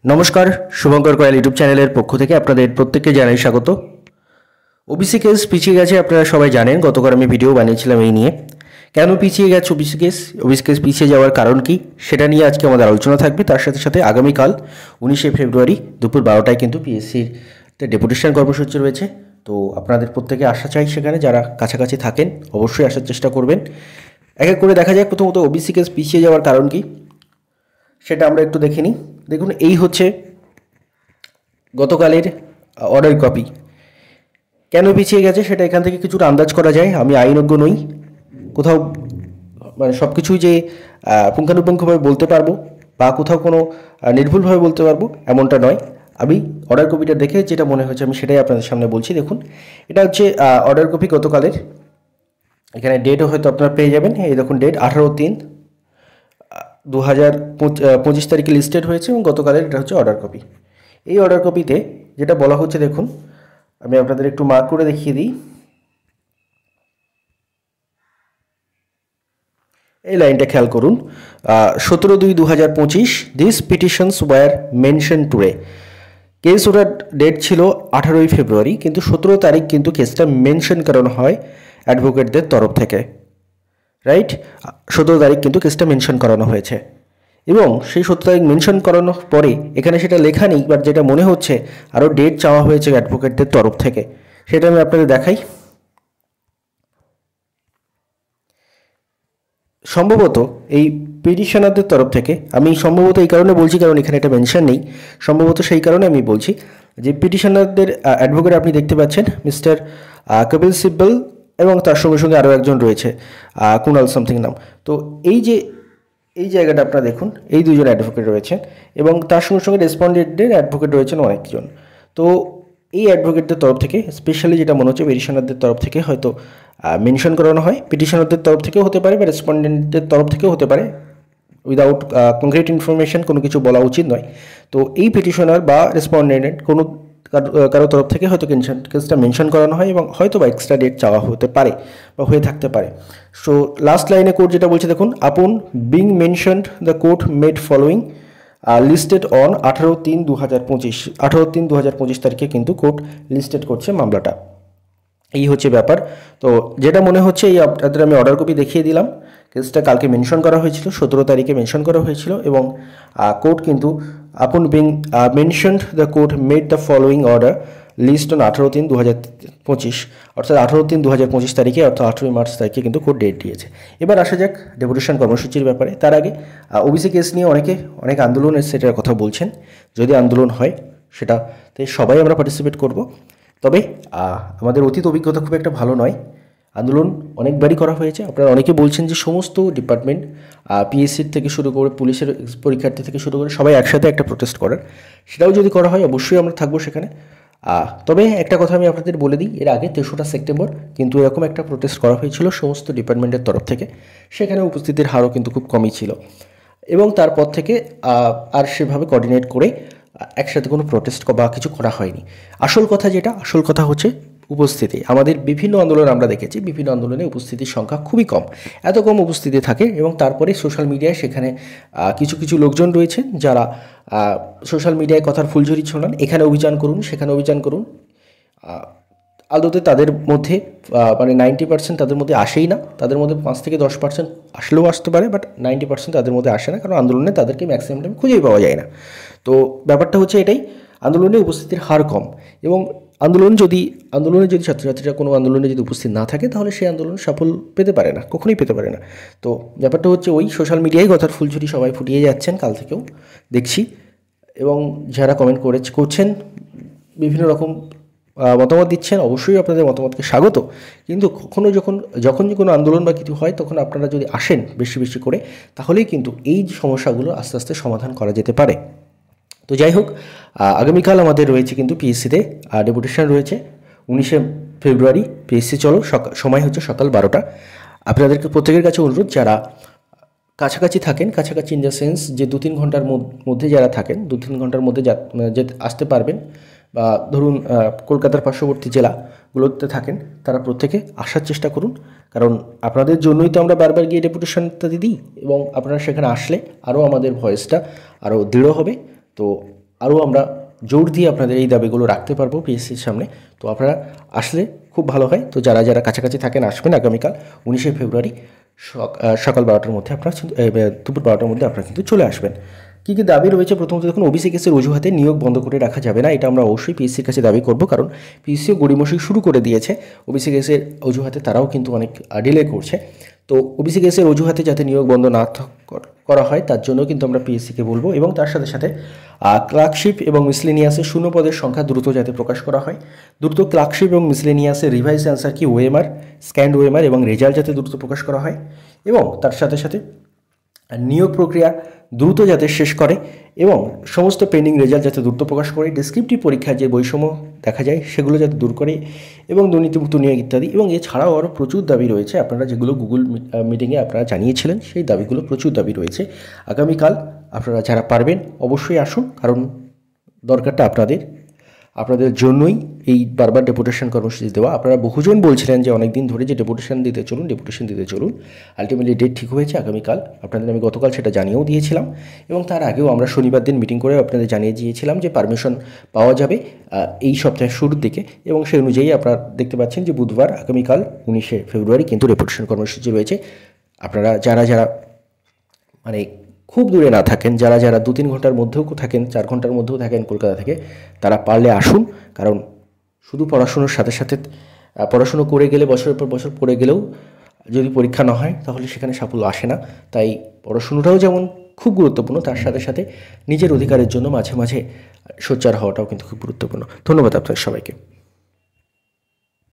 नमस्कार शुभंकर कयाल YouTube channel पक्ष থেকে আপনাদের প্রত্যেককে জানাই স্বাগত। ওবিসি কেস পিছিয়ে গেছে আপনারা সবাই জানেন। গতকাল আমি ভিডিও বানিয়েছিলাম এই নিয়ে কেন পিছিয়ে গেছে ওবিসি কেস পিছিয়ে যাওয়ার কারণ কি সেটা নিয়ে আজকে আমাদের আলোচনা থাকবে। তার সাথে সাথে আগামী কাল 19 ফেব্রুয়ারি দুপুর 12টায় কিন্তু পিএসসির ডেপুটেশন কর্মসূচি রয়েছে। তো আপনাদের প্রত্যেকে আসা চাই, সেখানে যারা কাছাকাছি থাকেন অবশ্যই আসার চেষ্টা করবেন। এক এক করে দেখা যাক প্রথমত ওবিসি কেস পিছিয়ে যাওয়ার কারণ কি সেটা আমরা একটু দেখে নিই। দেখুন, এই হচ্ছে গতকালের অর্ডার কপি। কেন পিছিয়ে গেছে সেটা এখান থেকে কিছুটা আন্দাজ করা যায়। আমি আইনজ্ঞ নই, কোথাও মানে সব কিছুই যে পুঙ্খানুপুঙ্খভাবে বলতে পারবো বা কোথাও কোনো নির্ভুলভাবে বলতে পারবো এমনটা নয়। আমি অর্ডার কপিটা দেখে যেটা মনে হয়েছে আমি সেটাই আপনাদের সামনে বলছি। দেখুন, এটা হচ্ছে অর্ডার কপি গতকালের। এখানে ডেটও হয়তো আপনারা পেয়ে যাবেন। এই দেখুন, ডেট 18/3/2025 তারিখে লিস্টেড হয়েছে এবং গতকালের এটা হচ্ছে অর্ডার কপি। এই অর্ডার কপিতে যেটা বলা হচ্ছে, দেখুন আমি আপনাদের একটু মার্ক করে দেখিয়ে দিই। এই লাইনটা খেয়াল করুন, 17/2/2025 this petitions were mention today. Case ওটার ডেট ছিল 18 ফেব্রুয়ারি, কিন্তু 17 তারিখ কিন্তু কেসটা মেনশন করানো হয় অ্যাডভোকেটদের তরফ থেকে। রাইট, 17 তারিখ কিন্তু কেসটা মেনশন করানো হয়েছে এবং সেই 17 তারিখ মেনশন করানোর পরে এখানে সেটা লেখা নেই, বাট যেটা মনে হচ্ছে আরও ডেট চাওয়া হয়েছে অ্যাডভোকেটদের তরফ থেকে। সেটা আমি আপনাদের দেখাই। সম্ভবত এই পিটিশনারদের তরফ থেকে, আমি সম্ভবত এই কারণে বলছি কারণ এখানে এটা মেনশন নেই, সম্ভবত সেই কারণে আমি বলছি যে পিটিশনারদের অ্যাডভোকেট আপনি দেখতে পাচ্ছেন মিস্টার কপিল সিব্বল এবং তার সঙ্গে সঙ্গে আরও একজন রয়েছে কুণাল সামথিং নাম। তো এই জায়গাটা আপনারা দেখুন, এই দুজন অ্যাডভোকেট রয়েছেন এবং তার সঙ্গে সঙ্গে রেসপন্ডেন্টদের অ্যাডভোকেট রয়েছেন অনেকজন। তো এই অ্যাডভোকেটদের তরফ থেকে স্পেশালি যেটা মনে হচ্ছে পিটিশনারদের তরফ থেকে হয়তো মেনশন করানো হয়। পিটিশনারদের তরফ থেকেও হতে পারে বা রেসপন্ডেন্টদের তরফ থেকেও হতে পারে। উইদাউট কংক্রিট ইনফরমেশন কোনো কিছু বলা উচিত নয়। তো এই পিটিশনার বা রেসপন্ডেন্ট কোনো কারো তরফ থেকে হয়তো কেসটা মেনশন করানো হয় এবং হয়তো বা এক্সট্রা ডেট চাওয়া হতে পারে বা হয়ে থাকতে পারে। সো লাস্ট লাইনে কোর্ট যেটা বলছে, দেখুন, আপন being mentioned the court made following listed on 18/3/2025। 18/3/2025 তারিখে কিন্তু কোর্ট লিস্টেড করছে মামলাটা। এই হচ্ছে ব্যাপার। তো যেটা মনে হচ্ছে, এই আপনাদের আমি অর্ডার কপি দেখিয়ে দিলাম। কেসটা কালকে মেনশন করা হয়েছিল, 17 তারিখে মেনশন করা হয়েছিল এবং কোর্ট কিন্তু upon being mentioned the court made the following order list on 18/3/2025, অর্থাৎ 18/3/2025 তারিখে, অর্থাৎ 18 মার্চ তারিখে কিন্তু কোর্ট ডেট দিয়েছে। এবার আসা যাক ডেপুটেশন কর্মসূচির ব্যাপারে। তার আগে ওবিসি কেস নিয়ে অনেক আন্দোলন এসেছে, সেটার কথা বলছেন। যদি আন্দোলন হয় সেটাতে সবাই আমরা পার্টিসিপেট করব। তবে আমাদের অতীত অভিজ্ঞতা খুব একটা ভালো নয়। আন্দোলন অনেকবারই করা হয়েছে। আপনারা অনেকে বলছেন যে সমস্ত ডিপার্টমেন্ট, পিএসসির থেকে শুরু করে পুলিশের পরীক্ষার্থী থেকে শুরু করে সবাই একসাথে একটা প্রোটেস্ট করার, সেটাও যদি করা হয় অবশ্যই আমরা থাকবো সেখানে। তবে একটা কথা আমি আপনাদের বলে দিই, এর আগে 3রা সেপ্টেম্বর কিন্তু এরকম একটা প্রোটেস্ট করা হয়েছিল সমস্ত ডিপার্টমেন্টের তরফ থেকে। সেখানে উপস্থিতির হারও কিন্তু খুব কমই ছিল এবং তারপর থেকে আর সেভাবে কোঅর্ডিনেট করে একসাথে কোনো প্রোটেস্ট বা কিছু করা হয়নি। আসল কথা হচ্ছে উপস্থিতি। আমাদের বিভিন্ন আন্দোলন আমরা দেখেছি, বিভিন্ন আন্দোলনে উপস্থিতির সংখ্যা খুবই কম। এত কম উপস্থিতি থাকে এবং তারপরে সোশ্যাল মিডিয়ায় সেখানে কিছু লোকজন রয়েছেন যারা সোশ্যাল মিডিয়ায় কথার ফুলঝুরি ছোড়ান, এখানে অভিযান করুন সেখানে অভিযান করুন। আদতে তাদের মধ্যে মানে 90% তাদের মধ্যে আসেই না। তাদের মধ্যে 5 থেকে 10% আসলেও আসতে পারে, বাট 90% তাদের মধ্যে আসে না, কারণ আন্দোলনে তাদেরকে ম্যাক্সিমাম টাইম খুঁজেই পাওয়া যায় না। তো ব্যাপারটা হচ্ছে এটাই, আন্দোলনে উপস্থিতির হার কম এবং আন্দোলনে যদি ছাত্রছাত্রীরা কোনো আন্দোলনে যদি উপস্থিত না থাকে তাহলে সেই আন্দোলন সফল পেতে পারে না, কখনোই পেতে পারে না। তো ব্যাপারটা হচ্ছে ওই সোশ্যাল মিডিয়ায় কথার ফুলঝুরি সবাই ফুটিয়ে যাচ্ছেন, কাল থেকেও দেখছি। এবং যারা কমেন্ট করছেন বিভিন্ন রকম মতামত দিচ্ছেন, অবশ্যই আপনাদের মতামতকে স্বাগত। কিন্তু যখন কোনো আন্দোলন বা কিছু হয় তখন আপনারা যদি আসেন বেশি করে, তাহলেই কিন্তু এই সমস্যাগুলো আস্তে আস্তে সমাধান করা যেতে পারে। তো যাই হোক, আগামীকাল আমাদের রয়েছে কিন্তু পিএসসিতে ডেপুটেশন রয়েছে 19 ফেব্রুয়ারি। পিএসসি চলো, সময় হচ্ছে সকাল 12টা। আপনাদেরকে প্রত্যেকের কাছে অনুরোধ, যারা কাছাকাছি থাকেন, কাছাকাছি ইন দ্য সেন্স যে 2-3 ঘন্টার মধ্যে যারা থাকেন, 2-3 ঘন্টার মধ্যে আসতে পারবেন, বা ধরুন কলকাতার পার্শ্ববর্তী জেলাগুলোতে থাকেন, তারা প্রত্যেকে আসার চেষ্টা করুন। কারণ আপনাদের জন্যই তো আমরা বারবার গিয়ে ডেপুটেশনটা দিই এবং আপনারা সেখানে আসলে আরও আমাদের ভয়েসটা আরও দৃঢ় হবে। তো আরও আমরা জোর দিয়ে আপনাদের এই দাবিগুলো রাখতে পারবো পিএসসির সামনে। তো আপনারা আসলে খুব ভালো হয়। তো যারা যারা কাছাকাছি থাকেন আসবেন আগামীকাল 19শে ফেব্রুয়ারি সকাল 12টার মধ্যে আপনারা দুপুর 12টার মধ্যে আপনারা কিন্তু চলে আসবেন। কী কী দাবি রয়েছে? প্রথমত দেখুন, ওবিসি কেসের অজুহাতে নিয়োগ বন্ধ করে রাখা যাবে না, এটা আমরা অবশ্যই পিএসসির কাছে দাবি করব, কারণ পিএসসিও গড়িমসি শুরু করে দিয়েছে। ওবিসি কেসের অজুহাতে তারাও কিন্তু অনেক ডিলে করছে। তো ওবিসি কেসের অজুহাতে যাতে নিয়োগ বন্ধ না করা হয় তার জন্য কিন্তু আমরা পিএসসিকে বলবো, এবং তার সাথে সাথে ক্লার্কশিপ এবং মিসলেনিয়াসের শূন্য পদের সংখ্যা দ্রুত যাতে প্রকাশ করা হয়, দ্রুত ক্লার্কশিপ এবং মিসলেনিয়াসের রিভাইজ অ্যান্সার কি ওএমআর, স্ক্যান্ড ওএমআর এবং রেজাল্ট যাতে দ্রুত প্রকাশ করা হয়, এবং তার সাথে সাথে নিয়োগ প্রক্রিয়া দ্রুত যাতে শেষ করে এবং সমস্ত পেন্ডিং রেজাল্ট যাতে দ্রুত প্রকাশ করে, ডেসক্রিপটিভ পরীক্ষার যে বৈষম্য দেখা যায় সেগুলো যাতে দূর করে, এবং দুর্নীতিমুক্ত নিয়োগ ইত্যাদি। এবং এছাড়াও আরও প্রচুর দাবি রয়েছে, আপনারা যেগুলো গুগল মিটিংয়ে আপনারা জানিয়েছিলেন সেই দাবিগুলো, প্রচুর দাবি রয়েছে। আগামীকাল আপনারা যারা পারবেন অবশ্যই আসুন, কারণ দরকারটা আপনাদের জন্যই এই বারবার ডেপুটেশন কর্মসূচি দেওয়া। আপনারা বহুজন বলছিলেন যে অনেক দিন ধরে যে ডেপুটেশন দিতে চলুন। আলটিমেটলি ডেট ঠিক হয়েছে আগামীকাল। আপনাদের আমি গতকাল সেটা জানিয়েও দিয়েছিলাম, এবং তার আগেও আমরা শনিবার দিন মিটিং করে আপনাদের জানিয়ে দিয়েছিলাম যে পারমিশন পাওয়া যাবে এই সপ্তাহের শুরুর দিকে, এবং সেই অনুযায়ী আপনারা দেখতে পাচ্ছেন যে বুধবার আগামীকাল 19শে ফেব্রুয়ারি কিন্তু ডেপুটেশন কর্মসূচি রয়েছে। আপনারা যারা মানে খুব দূরে না থাকেন, যারা 2-3 ঘন্টার মধ্যেও থাকেন, 4 ঘন্টার মধ্যেও থাকেন কলকাতা থেকে, তারা পারলে আসুন, কারণ শুধু পড়াশুনোর সাথে সাথে পড়াশুনো করে গেলে বছরের পর বছর পড়ে গেলেও যদি পরীক্ষা না হয় তাহলে সেখানে সাফল্য আসে না। তাই পড়াশুনোটাও যেমন খুব গুরুত্বপূর্ণ, তার সাথে সাথে নিজের অধিকারের জন্য মাঝে মাঝে সোচ্চার হওয়াটাও কিন্তু খুব গুরুত্বপূর্ণ। ধন্যবাদ আপনাদের সবাইকে।